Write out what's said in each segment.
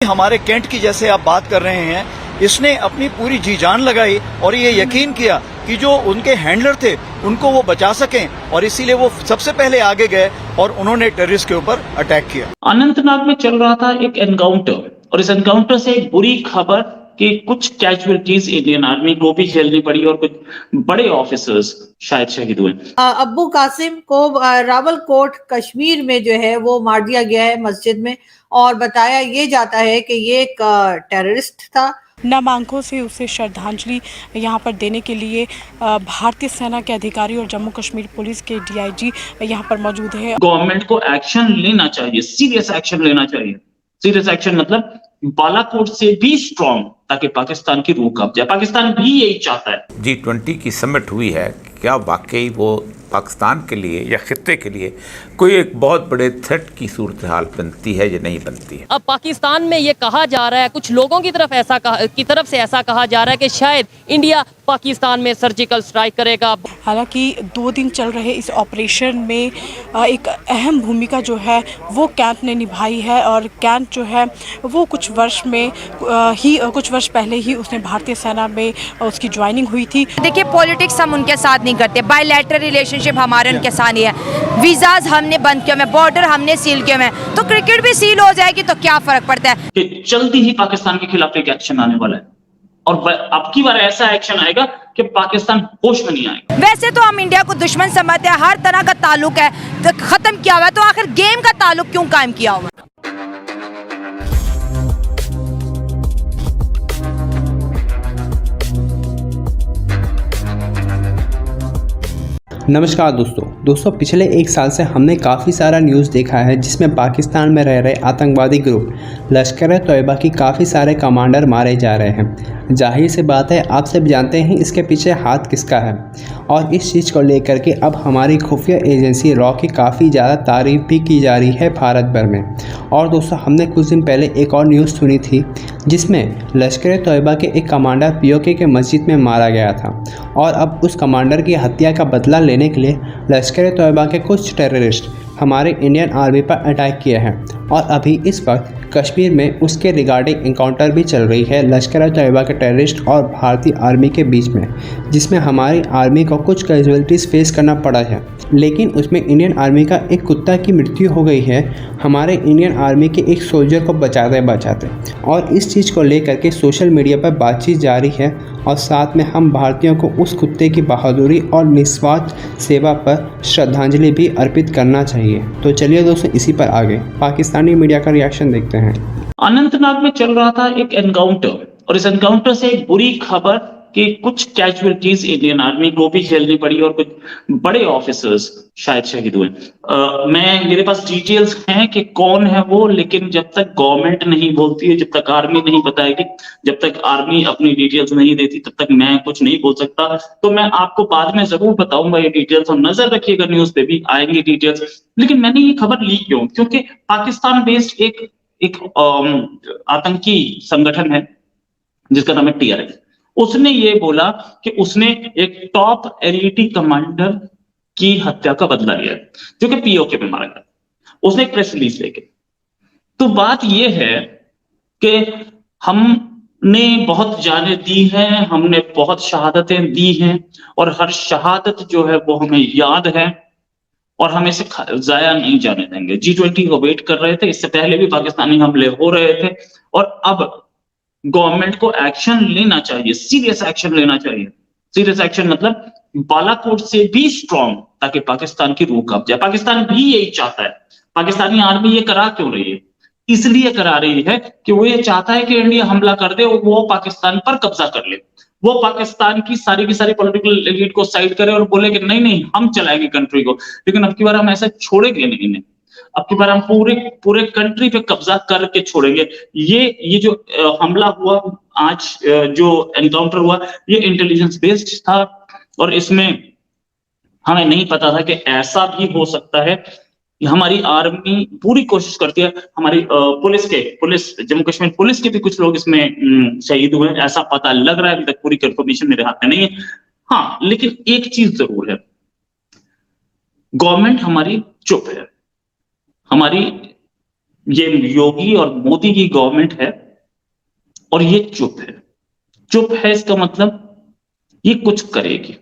हमारे कैंट की जैसे आप बात कर रहे हैं, इसने अपनी पूरी जी जान लगाई और ये यकीन किया कि जो उनके हैंडलर थे उनको वो बचा सकें और इसीलिए वो सबसे पहले आगे गए और उन्होंने टेररिस्ट के ऊपर अटैक किया। अनंतनाग में चल रहा था एक एनकाउंटर और इस एनकाउंटर से एक बुरी खबर कि कुछ कैजुअलिटीज इंडियन आर्मी को भी झेलनी पड़ी और कुछ बड़े ऑफिसर्स शायद शहीद हुए। अब्बू कासिम को रावलकोट कश्मीर में जो है वो मार दिया गया है मस्जिद में, और बताया ये जाता है कि ये एक टेररिस्ट था। नम आंखों से उसे श्रद्धांजलि यहाँ पर देने के लिए भारतीय सेना के अधिकारी और जम्मू कश्मीर पुलिस के डीआईजी यहाँ पर मौजूद है। गवर्नमेंट को एक्शन लेना चाहिए, सीरियस एक्शन लेना चाहिए। सीरियस एक्शन मतलब बालाकोट से भी स्ट्रॉन्ग, ताकि पाकिस्तान की रूह कांप जाए। पाकिस्तान भी यही चाहता है। G20 की समिट हुई है, क्या वाकई वो पाकिस्तान के लिए या खित्ते के लिए कोई एक बहुत बड़े थ्रेट की सूरत हाल बनती है या नहीं बनती है? अब पाकिस्तान में ये कहा जा रहा है, कुछ लोगों की तरफ से ऐसा कहा जा रहा है कि शायद इंडिया पाकिस्तान में सर्जिकल स्ट्राइक करेगा। हालांकि 2 दिन चल रहे इस ऑपरेशन में एक अहम भूमिका जो है वो कैंट ने निभाई है, और कैंट जो है वो कुछ वर्ष पहले ही उसने भारतीय सेना में उसकी ज्वाइनिंग हुई थी। देखिए, पॉलिटिक्स हम उनके साथ नहीं करते, बायलैटरल रिलेशनशिप हमारे उनके साथ नहीं है। वीजाज हमने बंद किए हुए, बॉर्डर हमने सील किए हुए, तो क्रिकेट भी सील हो जाएगी तो क्या फर्क पड़ता है। कि जल्दी ही पाकिस्तान के खिलाफ एक एक्शन आने वाला है, और अब की बार ऐसा एक्शन आएगा कि पाकिस्तान होश में नहीं आएगा। वैसे तो हम इंडिया को दुश्मन समझते हैं, हर तरह का ताल्लुक है तो खत्म किया हुआ है, तो आखिर गेम का ताल्लुक क्यों कायम किया हुआ? नमस्कार दोस्तों पिछले 1 साल से हमने काफ़ी सारा न्यूज़ देखा है जिसमें पाकिस्तान में रह रहे आतंकवादी ग्रुप लश्कर तोयबा की काफ़ी सारे कमांडर मारे जा रहे हैं। जाहिर सी बात है, आप सब जानते हैं इसके पीछे हाथ किसका है, और इस चीज़ को लेकर के अब हमारी खुफिया एजेंसी रॉ की काफ़ी ज़्यादा तारीफ भी की जा रही है भारत भर में। और दोस्तों, हमने कुछ दिन पहले एक और न्यूज़ सुनी थी जिसमें लश्कर तोयबा के एक कमांडर पीओके के मस्जिद में मारा गया था, और अब उस कमांडर की हत्या का बदला लेने के लिए लश्कर तोयबा के कुछ टेररिस्ट हमारे इंडियन आर्मी पर अटैक किए हैं। और अभी इस वक्त कश्मीर में उसके रिगार्डिंग इनकाउंटर भी चल रही है लश्कर तोयबा के टेररिस्ट और भारतीय आर्मी के बीच में, जिसमें हमारी आर्मी को कुछ कैजुअलिटीज़ फेस करना पड़ा है। लेकिन उसमें इंडियन आर्मी का एक कुत्ता की मृत्यु हो गई है, हमारे इंडियन आर्मी के एक सोल्जर को बचाते। और इस चीज़ को लेकर के सोशल मीडिया पर बातचीत जारी है, और साथ में हम भारतीयों को उस कुत्ते की बहादुरी और निस्वार्थ सेवा पर श्रद्धांजलि भी अर्पित करना चाहिए। तो चलिए दोस्तों, इसी पर आगे पाकिस्तानी मीडिया का रिएक्शन देखते हैं। अनंतनाग में चल रहा था एक एनकाउंटर, और इस एनकाउंटर से एक बुरी खबर कि कुछ कैजुअलिटीज इंडियन आर्मी को भी झेलनी पड़ी और कुछ बड़े ऑफिसर्स शायद शहीद हुए। मेरे पास डिटेल्स हैं कि कौन है वो, लेकिन जब तक गवर्नमेंट नहीं बोलती है, जब तक आर्मी नहीं बताएगी, जब तक आर्मी अपनी डिटेल्स नहीं देती, तब तक मैं कुछ नहीं बोल सकता। तो मैं आपको बाद में जरूर बताऊंगा ये डिटेल्स, और नजर रखिएगा, न्यूज पे भी आएंगी डिटेल्स। लेकिन मैंने ये खबर ली क्यों? क्योंकि पाकिस्तान बेस्ड एक आतंकी संगठन है जिसका नाम है TRF। उसने ये बोला कि उसने एक टॉप एलईटी कमांडर की हत्या का बदला लिया जो कि पीओके में मारा गया। उसने एक प्रेस रिलीज लेके, तो बात यह है कि हमने बहुत जानें दी हैं, हमने बहुत शहादतें दी हैं, और हर शहादत जो है वो हमें याद है, और हम इसे जाया नहीं जाने देंगे। G20 को वेट कर रहे थे, इससे पहले भी पाकिस्तानी हमले हो रहे थे, और अब गवर्नमेंट को एक्शन लेना चाहिए, सीरियस एक्शन लेना चाहिए। सीरियस एक्शन मतलब बालाकोट से भी स्ट्रॉन्ग, ताकि पाकिस्तान की रूह कांप जाए। पाकिस्तान भी यही चाहता है। पाकिस्तानी आर्मी ये करा क्यों रही है? इसलिए करा रही है कि वो ये चाहता है कि इंडिया हमला कर दे और वो पाकिस्तान पर कब्जा कर ले, वो पाकिस्तान की सारी पॉलिटिकल एलीट को साइड करे और बोले कि नहीं हम चलाएंगे कंट्री को। लेकिन अब की बार हम ऐसा छोड़ेंगे नहीं, अब की बार हम पूरे कंट्री पे कब्जा करके छोड़ेंगे। ये जो हमला हुआ आज, जो एनकाउंटर हुआ, ये इंटेलिजेंस बेस्ड था, और इसमें हमें नहीं पता था कि ऐसा भी हो सकता है। हमारी आर्मी पूरी कोशिश करती है, हमारी पुलिस जम्मू कश्मीर पुलिस के भी कुछ लोग इसमें शहीद हुए, ऐसा पता लग रहा है। अभी तक पूरी कंफर्मेशन मेरे हाथ में नहीं है। हाँ, लेकिन एक चीज जरूर है, गवर्नमेंट हमारी चुप है। हमारी ये योगी और मोदी की गवर्नमेंट है और ये चुप है। चुप है इसका मतलब ये कुछ करेगी।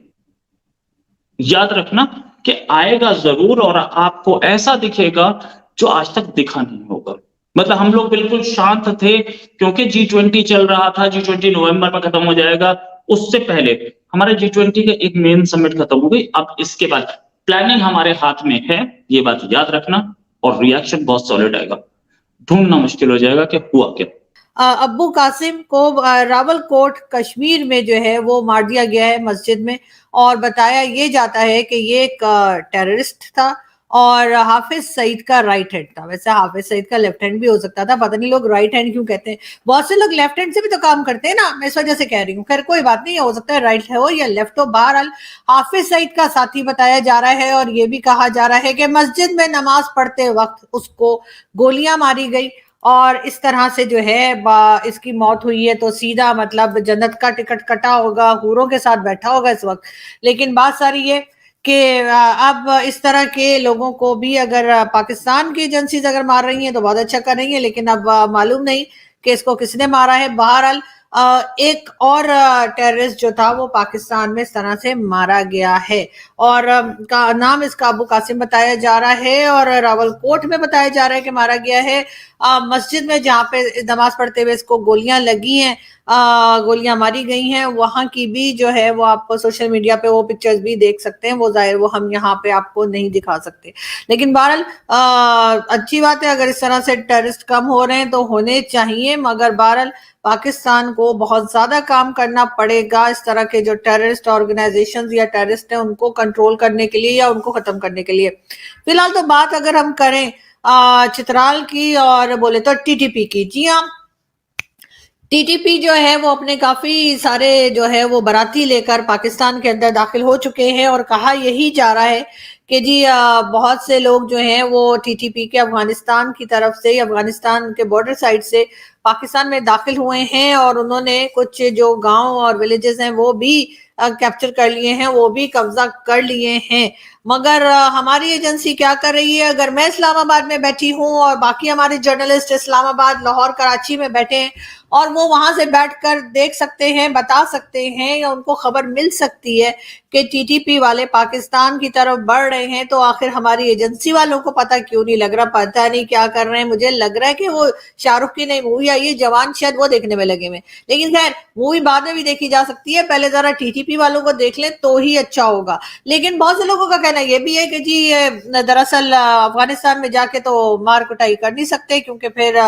याद रखना कि आएगा जरूर और आपको ऐसा दिखेगा जो आज तक दिखा नहीं होगा। मतलब हम लोग बिल्कुल शांत थे क्योंकि G20 चल रहा था, G20 नवंबर में खत्म हो जाएगा। उससे पहले हमारे G20 का एक मेन समिट खत्म हो गई। अब इसके बाद प्लानिंग हमारे हाथ में है, ये बात याद रखना, और रिएक्शन बहुत सॉलिड आएगा। ढूंढना मुश्किल हो जाएगा कि हुआ क्या। अब्बू कासिम को रावलकोट कश्मीर में जो है वो मार दिया गया है मस्जिद में, और बताया ये जाता है कि ये एक टेररिस्ट था और हाफिज सईद का राइट हैंड था। वैसे हाफिज सईद का लेफ्ट हैंड भी हो सकता था, पता नहीं लोग राइट हैंड क्यों कहते हैं। बहुत से लोग लेफ्ट हैंड से भी तो काम करते हैं ना, मैं इस वजह से कह रही हूँ। खैर कोई बात नहीं, हो सकता है राइट हो या लेफ्ट हो। बहरहाल हाफिज सईद का साथी बताया जा रहा है और ये भी कहा जा रहा है कि मस्जिद में नमाज पढ़ते वक्त उसको गोलियां मारी गई और इस तरह से जो है इसकी मौत हुई है। तो सीधा मतलब जन्नत का टिकट कटा होगा, हूरों के साथ बैठा होगा इस वक्त। लेकिन बात सारी ये कि अब इस तरह के लोगों को भी अगर पाकिस्तान की एजेंसीज अगर मार रही हैं तो बहुत अच्छा कर रही हैं, लेकिन अब मालूम नहीं कि इसको किसने मारा है। बहरहाल एक और टेररिस्ट जो था वो पाकिस्तान में इस तरह से मारा गया है और का नाम इसका अबू कासिम बताया जा रहा है और रावलकोट में बताया जा रहा है कि मारा गया है। मस्जिद में जहाँ पे नमाज पढ़ते हुए इसको गोलियां लगी हैं, गोलियां मारी गई हैं, वहां की भी जो है वो आप सोशल मीडिया पे वो पिक्चर्स भी देख सकते हैं। वो जाहिर वो हम यहाँ पे आपको नहीं दिखा सकते, लेकिन बहरहाल अच्छी बात है अगर इस तरह से टेररिस्ट कम हो रहे हैं तो होने चाहिए। मगर बहरहाल पाकिस्तान को बहुत ज्यादा काम करना पड़ेगा इस तरह के जो टेररिस्ट ऑर्गेनाइजेशंस या टेररिस्ट हैं उनको कंट्रोल करने के लिए या उनको खत्म करने के लिए। फिलहाल तो बात अगर हम करें चित्राल की और बोले तो टीटीपी की, जी हाँ, टीटीपी जो है वो अपने काफी सारे जो है वो बाराती लेकर पाकिस्तान के अंदर दाखिल हो चुके हैं और कहा यही जा रहा है कि जी बहुत से लोग जो हैं वो टीटीपी के अफगानिस्तान की तरफ से, अफगानिस्तान के बॉर्डर साइड से पाकिस्तान में दाखिल हुए हैं और उन्होंने कुछ जो गांव और विलेजेस हैं वो भी कैप्चर कर लिए हैं, वो भी कब्जा कर लिए हैं। मगर हमारी एजेंसी क्या कर रही है, अगर मैं इस्लामाबाद में बैठी हूँ और बाकी हमारे जर्नलिस्ट इस्लामाबाद, लाहौर, कराची में बैठे हैं और वो वहां से बैठकर देख सकते हैं, बता सकते हैं या उनको खबर मिल सकती है कि टीटीपी वाले पाकिस्तान की तरफ बढ़ रहे हैं, तो आखिर हमारी एजेंसी वालों को पता क्यों नहीं लग रहा? पता नहीं क्या कर रहे हैं। मुझे लग रहा है कि वो शाहरुख की नई मूवी आई है जवान, शायद वो देखने में लगे हुए। लेकिन खैर मूवी बाद में भी देखी जा सकती है, पहले जरा टीटीपी वालों को देख ले तो ही अच्छा होगा। लेकिन बहुत से लोगों का कहना ये भी है कि जी दरअसल अफगानिस्तान में जाके तो मार कुटाई कर नहीं सकते क्योंकि फिर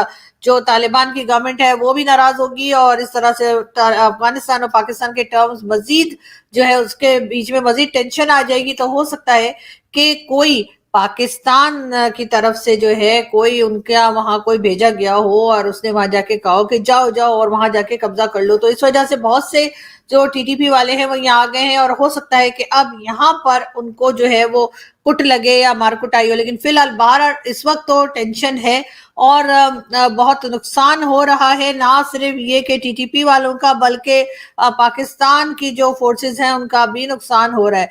जो तालिबान की गवर्नमेंट है वो भी नाराज होगी और इस तरह से अफगानिस्तान और पाकिस्तान के टर्म्स मजीद जो है उसके बीच में मजीद टेंशन आ जाएगी। तो हो सकता है कि कोई पाकिस्तान की तरफ से जो है कोई उनका वहां कोई भेजा गया हो और उसने वहां जाके कहा हो कि जाओ जाओ और वहां जाके कब्जा कर लो। तो इस वजह से बहुत से जो टीटीपी वाले हैं वो यहाँ आ गए हैं और हो सकता है कि अब यहाँ पर उनको जो है वो कुट लगे या मार कुटाई हो। लेकिन फिलहाल बाहर इस वक्त तो टेंशन है और बहुत नुकसान हो रहा है, ना सिर्फ ये कि टीटीपी वालों का बल्कि पाकिस्तान की जो फोर्सेस हैं उनका भी नुकसान हो रहा है।